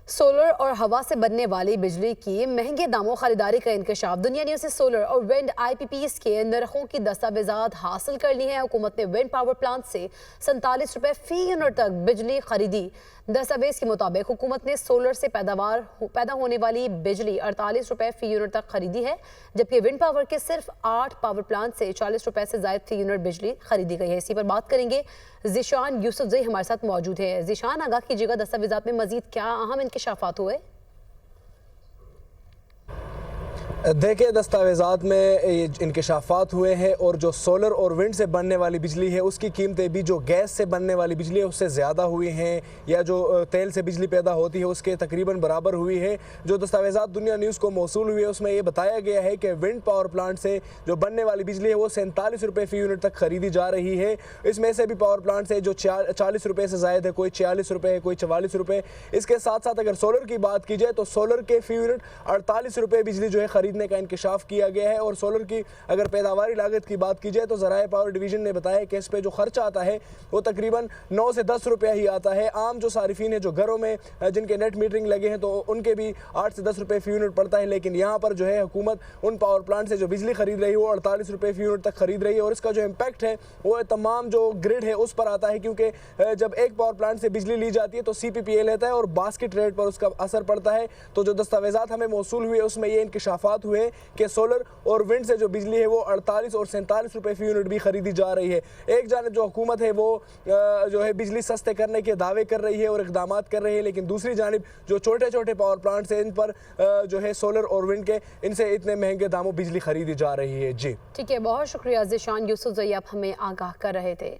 Solar और हवा से बनने वाली बिजली की महंगे दामों खरीदारी का इंकशाफ। दुनिया न्यूज़ से सोलर और विंड IPPs के नरखों की दस्तावेजात हासिल कर ली है। हुकूमत ने विंड पावर प्लांट से 47 रुपए फी यूनिट तक बिजली खरीदी। दस्तावेज के मुताबिक हुकूमत ने सोलर से पैदा होने वाली बिजली 48 रुपए फी यूनिट तक खरीदी है, जबकि विंड पावर के सिर्फ 8 पावर प्लांट से 40 रुपए से ज्यादा फी यूनिट बिजली खरीदी गई है। इसी पर बात करेंगे। ज़ीशान यूसुफजई हमारे साथ मौजूद है। ज़ीशान, आगाह कीजिएगा, दस्तावेजात में मजीद क्या अहम इंकशाफात हुए? देखिए, दस्तावेज़ात में इंकशाफात हुए हैं और जो सोलर और विंड से बनने वाली बिजली है उसकी कीमतें भी जो गैस से बनने वाली बिजली है उससे ज़्यादा हुई हैं, या जो तेल से बिजली पैदा होती है उसके तकरीबन बराबर हुई है। जो दस्तावेज़ात दुनिया न्यूज़ को मौसूल हुए उसमें ये बताया गया है कि विंड पावर प्लांट से जो बनने वाली बिजली है वो 47 रुपये फ़ी यूनिट तक खरीदी जा रही है। इसमें से भी पावर प्लांट से जो 40 रुपये से ज़ायद है, कोई 46 रुपये है, कोई 44 रुपये। इसके साथ साथ अगर सोलर की बात की जाए तो सोलर के फ़ी यूनिट 48 रुपये बिजली जो है खरीदने का इंकशाफ किया गया है। और सोलर की अगर पैदावारी लागत की बात की जाए तो ज़राए पावर डिवीज़न ने बताया कि इस पे जो खर्चा आता है वो तकरीबन 9 से 10 रुपया ही आता है। आम जो सारिफीन है, जो घरों में जिनके नेट मीटरिंग लगे हैं, तो उनके भी 8 से 10 रुपये फ़ी यूनिट पड़ता है। लेकिन यहाँ पर जो है हुकूमत उन पावर प्लांट से जो बिजली खरीद रही है वो 48 रुपये फ़ी यूनिट तक खरीद रही है। और इसका जो इम्पैक्ट है वो तमाम जो ग्रिड है उस पर आता है, क्योंकि जब एक पावर प्लांट से बिजली ली जाती है तो CPPA लेता है और बास्केट रेट पर उसका असर पड़ता है। तो जो दस्तावेज़ात हमें मौसूल हुए उसमें ये इंकशाफात हुए कि सोलर और विंड से जो बिजली है वो 48 और 47 रुपये फ़ी यूनिट भी खरीदी जा रही है। एक जानिब जो हुकूमत है वो जो है बिजली सस्ते करने के दावे कर रही है और इक़दाम कर रही है, लेकिन दूसरी जानिब जो छोटे छोटे पावर प्लांट्स हैं इन पर जो है सोलर और विंड के इनसे इतने महंगे दामों बिजली खरीदी जा रही है। जी ठीक है, बहुत शुक्रिया ज़ीशान यूसुफजई, आप हमें आगाह कर रहे थे।